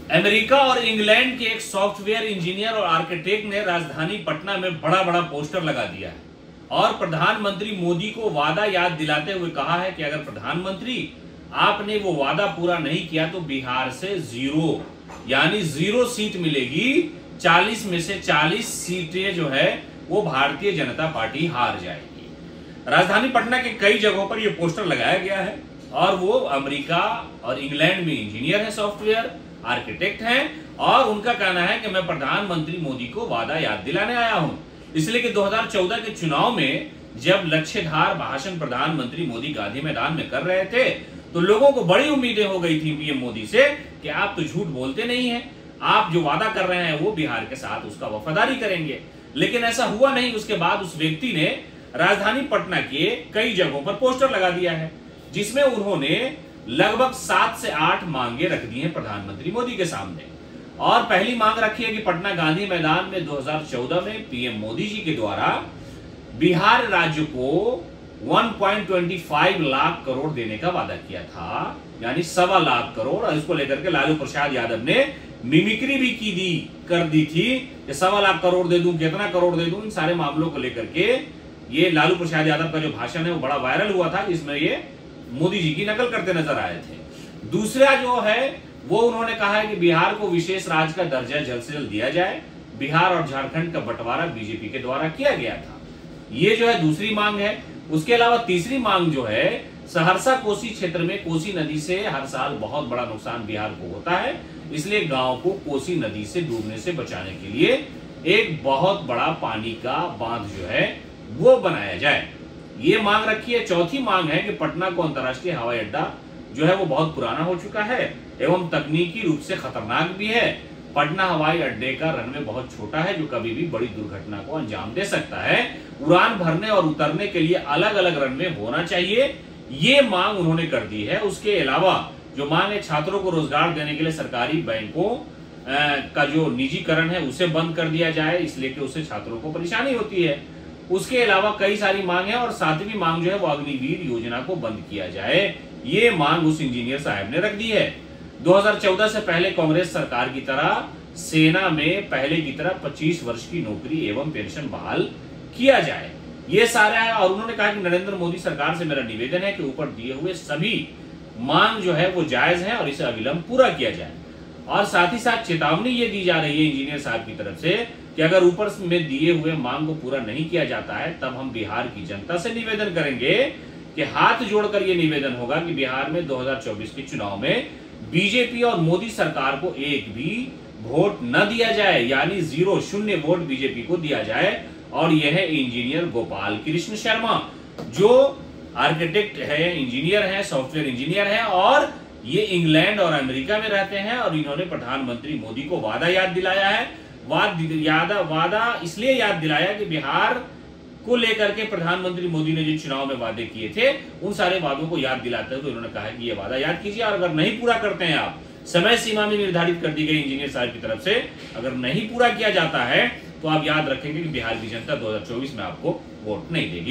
America और England के एक सॉफ्टवेयर इंजीनियर और आर्किटेक्ट ने राजधानी पटना में बड़ा बड़ा पोस्टर लगा दिया है और प्रधानमंत्री मोदी को वादा याद दिलाते हुए कहा है कि अगर प्रधानमंत्री आपने वो वादा पूरा नहीं किया तो बिहार से जीरो सीट मिलेगी। 40 में से 40 सीटें जो है वो भारतीय जनता पार्टी हार जाएगी। राजधानी पटना के कई जगहों पर ये पोस्टर लगाया गया है और वो अमेरिका और इंग्लैंड में इंजीनियर है, सॉफ्टवेयर आर्किटेक्ट हैं और उनका कहना है कि मैं प्रधानमंत्री मोदी को वादा याद दिलाने आया हूं। इसलिए कि 2014 के चुनाव में जब लक्ष्यधार भाषण प्रधानमंत्री मोदी गांधी मैदान में कर रहे थे तो लोगों को बड़ी उम्मीदें हो गई थी पीएम मोदी से कि आप तो झूठ बोलते नहीं हैं, आप जो वादा कर रहे हैं वो बिहार के साथ उसका वफादारी करेंगे। लेकिन ऐसा हुआ नहीं। उसके बाद उस व्यक्ति ने राजधानी पटना के कई जगहों पर पोस्टर लगा दिया है जिसमें उन्होंने लगभग 7 से 8 मांगे रख दी हैं प्रधानमंत्री मोदी के सामने। और पहली मांग रखी है कि पटना गांधी मैदान में 2014 में पीएम मोदी जी के द्वारा बिहार राज्य को 1.25 लाख करोड़ देने का वादा किया था, यानी 1.25 लाख करोड़। और इसको लेकर के लालू प्रसाद यादव ने मिमिक्री भी कर दी थी कि 1.25 लाख करोड़ दे दूं, कितना करोड़ दे दूं। इन सारे मामलों को लेकर के ये लालू प्रसाद यादव का जो भाषण है वो बड़ा वायरल हुआ था, जिसमें ये मोदी जी की नकल करते नजर आए थे। दूसरा जो है वो उन्होंने कहा है कि बिहार को विशेष राज्य का दर्जा जल्द से जल्द दिया जाए। बिहार और झारखंड का बंटवारा बीजेपी के द्वारा किया गया था। ये जो है दूसरी मांग है। उसके अलावा तीसरी मांग जो है, सहरसा कोसी क्षेत्र में कोसी नदी से हर साल बहुत बड़ा नुकसान बिहार को होता है, इसलिए गांव को कोसी नदी से डूबने से बचाने के लिए एक बहुत बड़ा पानी का बांध जो है वो बनाया जाए। ये मांग रखी है। चौथी मांग है कि पटना को अंतर्राष्ट्रीय हवाई अड्डा जो है वो बहुत पुराना हो चुका है एवं तकनीकी रूप से खतरनाक भी है। पटना हवाई अड्डे का रनवे बहुत छोटा है जो कभी भी बड़ी दुर्घटना को अंजाम दे सकता है। उड़ान भरने और उतरने के लिए अलग अलग रनवे होना चाहिए, ये मांग उन्होंने कर दी है। उसके अलावा जो मांग है, छात्रों को रोजगार देने के लिए सरकारी बैंकों का जो निजीकरण है उसे बंद कर दिया जाए, इसलिए कि उससे छात्रों को परेशानी होती है। उसके अलावा कई सारी मांग है और सातवीं मांग जो है वो अग्निवीर योजना को बंद किया जाए, ये मांग उस इंजीनियर साहब ने रख दी है। 2014 से पहले कांग्रेस सरकार की तरह सेना में पहले की तरह 25 वर्ष की नौकरी एवं पेंशन बहाल किया जाए, ये सारा है। और उन्होंने कहा कि नरेंद्र मोदी सरकार से मेरा निवेदन है कि ऊपर दिए हुए सभी मांग जो है वो जायज है और इसे अविलंब पूरा किया जाए। और साथ ही साथ चेतावनी ये दी जा रही है इंजीनियर साहब की तरफ से कि अगर ऊपर में दिए हुए मांग को पूरा नहीं किया जाता है तब हम बिहार की जनता से निवेदन करेंगे कि हाथ जोड़कर ये निवेदन होगा कि बिहार में 2024 के चुनाव में बीजेपी और मोदी सरकार को एक भी वोट न दिया जाए, यानी शून्य वोट बीजेपी को दिया जाए। और यह है इंजीनियर गोपाल कृष्ण शर्मा जो आर्किटेक्ट है, इंजीनियर है, सॉफ्टवेयर इंजीनियर है और ये इंग्लैंड और अमेरिका में रहते हैं। और इन्होंने प्रधानमंत्री मोदी को वादा याद दिलाया है। वादा इसलिए याद दिलाया कि बिहार को लेकर के प्रधानमंत्री मोदी ने जो चुनाव में वादे किए थे उन सारे वादों को याद दिलाते हुए उन्होंने कहा कि ये वादा याद कीजिए और अगर नहीं पूरा करते हैं आप, समय सीमा में निर्धारित कर दी गई इंजीनियर साहब की तरफ से, अगर नहीं पूरा किया जाता है तो आप याद रखेंगे कि बिहार की जनता 2024 में आपको वोट नहीं देगी।